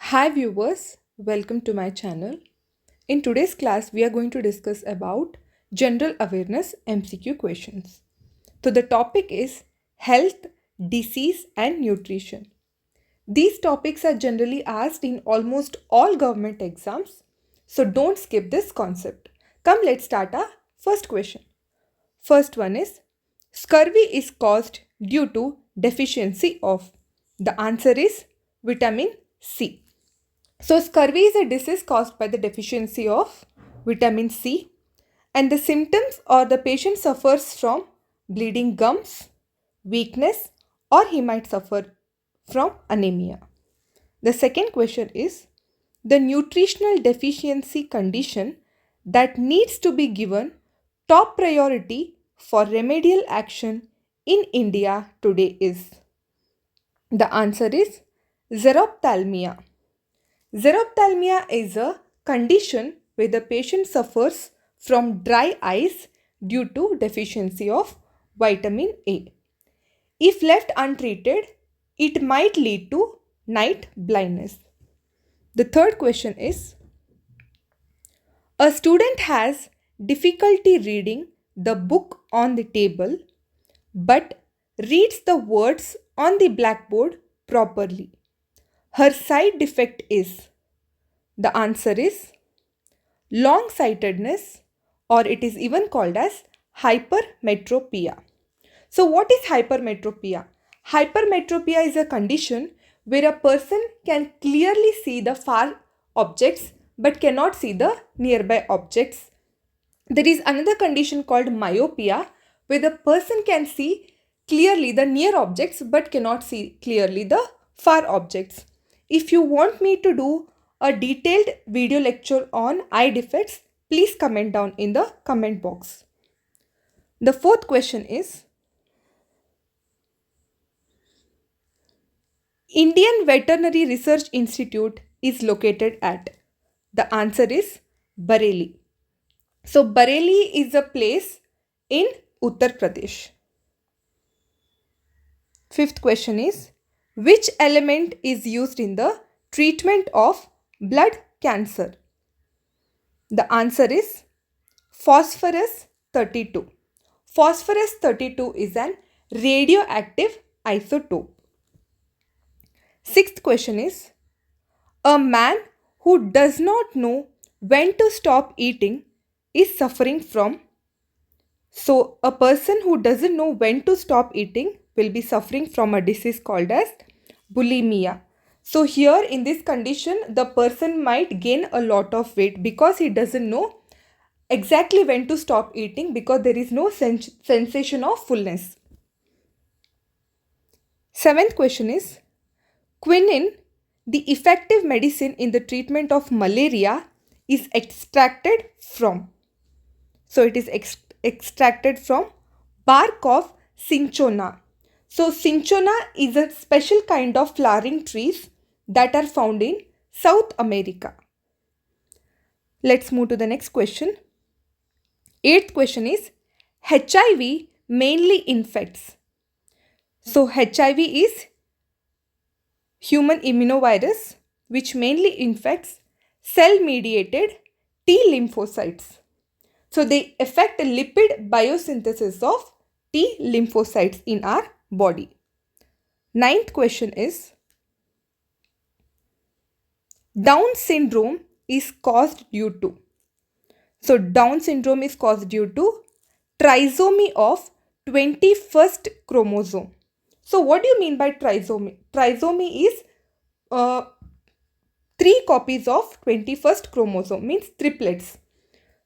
Hi viewers, welcome to my channel. In today's class, we are going to discuss about general awareness MCQ questions. So the topic is health, disease and nutrition. These topics are generally asked in almost all government exams, so don't skip this concept. Come, let's start our first question. First one is scurvy is caused due to deficiency of. The answer is vitamin C. So, scurvy is a disease caused by the deficiency of vitamin C, and the symptoms or the patient suffers from bleeding gums, weakness, or he might suffer from anemia. The second question is the nutritional deficiency condition that needs to be given top priority for remedial action in India today is. The answer is xerophthalmia. Xerophthalmia is a condition where the patient suffers from dry eyes due to deficiency of vitamin A. If left untreated, it might lead to night blindness. The third question is a student has difficulty reading the book on the table but reads the words on the blackboard properly. Her sight defect is. The answer is long sightedness, or it is even called as hypermetropia. So, what is hypermetropia? Hypermetropia is a condition where a person can clearly see the far objects but cannot see the nearby objects. There is another condition called myopia where the person can see clearly the near objects but cannot see clearly the far objects. If you want me to do a detailed video lecture on eye defects, please comment down in the comment box. The fourth question is Indian Veterinary Research Institute is located at. The answer is Bareilly. So Bareilly is a place in Uttar Pradesh. Fifth question is which element is used in the treatment of blood cancer? The answer is phosphorus 32. Phosphorus 32 is an radioactive isotope. Sixth question is a man who does not know when to stop eating is suffering from. So, a person who doesn't know when to stop eating will be suffering from a disease called as bulimia. So, here in this condition, the person might gain a lot of weight because he doesn't know exactly when to stop eating because there is no sensation of fullness. Seventh question is quinine, the effective medicine in the treatment of malaria, is extracted from. So it is extracted from bark of cinchona. So cinchona is a special kind of flowering trees that are found in South America. Let's move to the next question. Eighth question is HIV mainly infects. So HIV is human immunovirus which mainly infects cell-mediated T lymphocytes. So they affect the lipid biosynthesis of T lymphocytes in our body. Ninth question is Down syndrome is caused due to. So Down syndrome is caused due to trisomy of 21st chromosome. So what do you mean by trisomy? Trisomy is 3 copies of 21st chromosome, means triplets.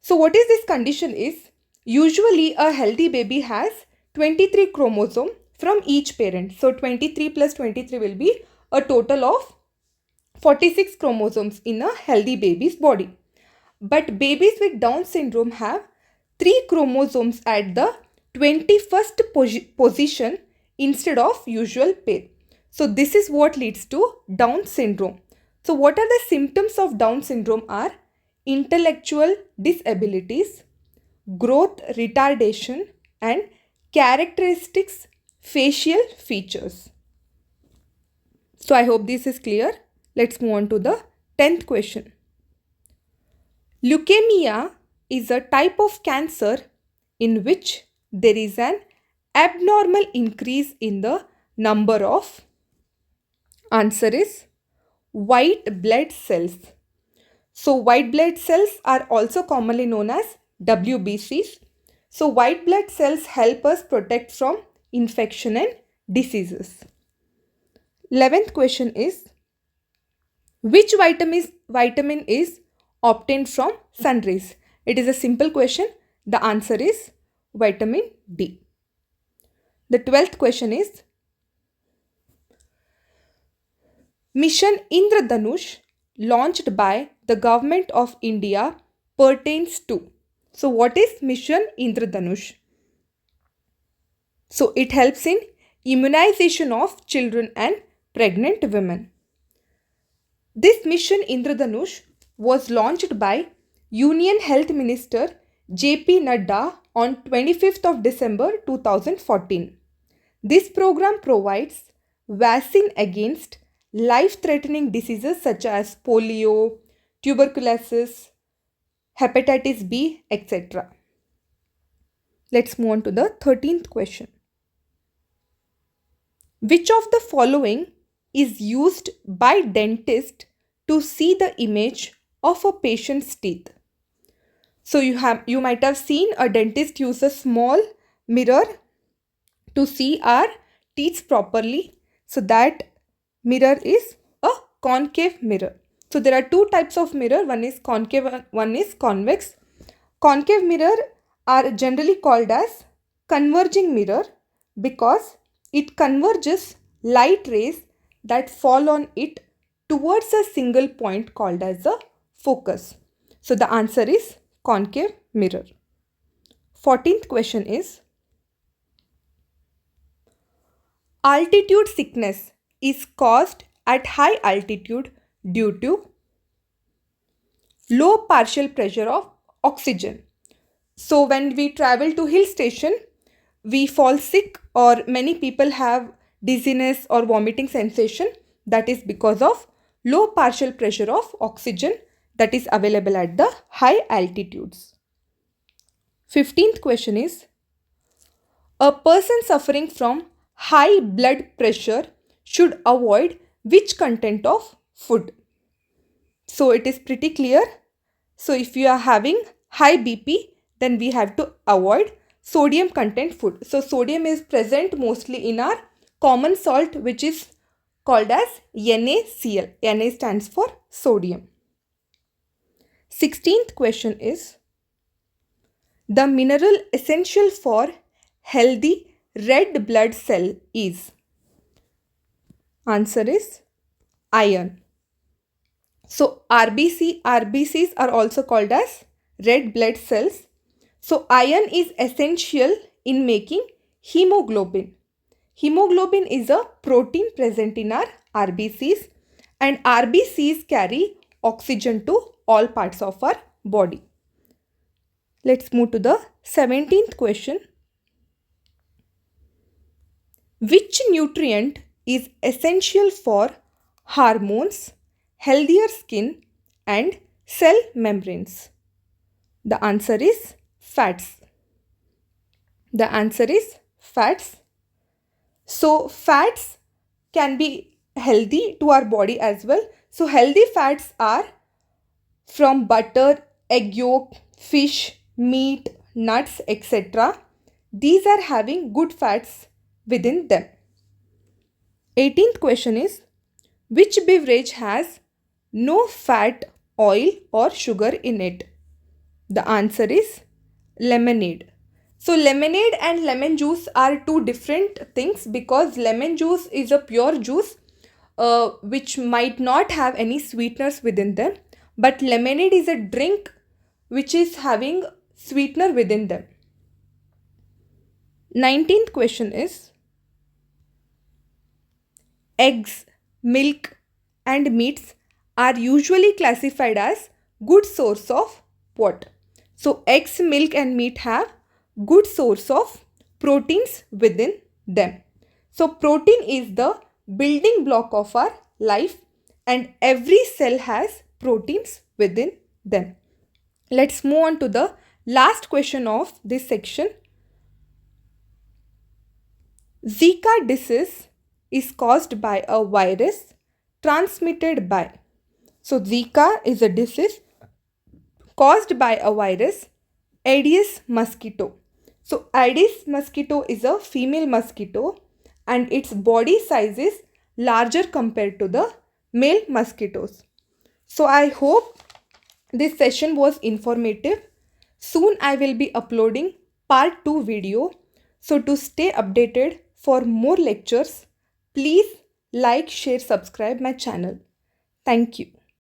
So what is this condition is, usually a healthy baby has 23 chromosome from each parent. So 23 plus 23 will be a total of 46 chromosomes in a healthy baby's body. But babies with Down syndrome have 3 chromosomes at the 21st position instead of usual pair. So this is what leads to Down syndrome. So what are the symptoms of Down syndrome are intellectual disabilities, growth retardation and characteristics facial features. So I hope this is clear. Let's move on to the 10th question. Leukemia is a type of cancer in which there is an abnormal increase in the number of, answer is, white blood cells. So white blood cells are also commonly known as WBCs. So white blood cells help us protect from infection and diseases. 11th question is, which vitamin is obtained from sun rays? It is a simple question. The answer is vitamin D. The 12th question is, Mission Indradhanush launched by the government of India pertains to. So what is Mission Indradhanush? So it helps in immunization of children and pregnant women. This Mission Indradhanush was launched by Union Health Minister J.P. Nadda on 25th of December 2014. This program provides vaccine against life-threatening diseases such as polio, tuberculosis, hepatitis B, etc. Let's move on to the 13th question. Which of the following is used by dentist to see the image of a patient's teeth? So you might have seen a dentist use a small mirror to see our teeth properly. So that mirror is a concave mirror. So there are two types of mirror. One is concave, one is convex. Concave mirror are generally called as converging mirror because it converges light rays that fall on it towards a single point called as a focus. So the answer is concave mirror. 14th question is, altitude sickness is caused at high altitude due to low partial pressure of oxygen. So when we travel to hill station, we fall sick or many people have dizziness or vomiting sensation. That is because of low partial pressure of oxygen that is available at the high altitudes. 15th question is, a person suffering from high blood pressure should avoid which content of food? So it is pretty clear. So if you are having high BP, then we have to avoid sodium content food. So sodium is present mostly in our common salt, which is called as NaCl. Na stands for sodium. 16th question is, the mineral essential for healthy red blood cell is? Answer is iron. So RBCs are also called as red blood cells. So iron is essential in making hemoglobin. Hemoglobin is a protein present in our RBCs, and RBCs carry oxygen to all parts of our body. Let's move to the 17th question. Which nutrient is essential for hormones, healthier skin, and cell membranes? The answer is fats. The answer is fats. So fats can be healthy to our body as well. So healthy fats are from butter, egg yolk, fish, meat, nuts, etc. These are having good fats within them. 18th question is, which beverage has no fat, oil or sugar in it? The answer is lemonade. So lemonade and lemon juice are two different things because lemon juice is a pure juice which might not have any sweeteners within them, but lemonade is a drink which is having sweetener within them. 19th question is, eggs, milk and meats are usually classified as good source of what? So eggs, milk and meat have good source of proteins within them. So protein is the building block of our life, and every cell has proteins within them. Let's move on to the last question of this section. Zika disease is caused by a virus transmitted by. So Zika is a disease caused by a virus, Aedes mosquito. So Aedes mosquito is a female mosquito and its body size is larger compared to the male mosquitoes. So I hope this session was informative. Soon I will be uploading part 2 video. So to stay updated for more lectures, please like, share, subscribe my channel. Thank you.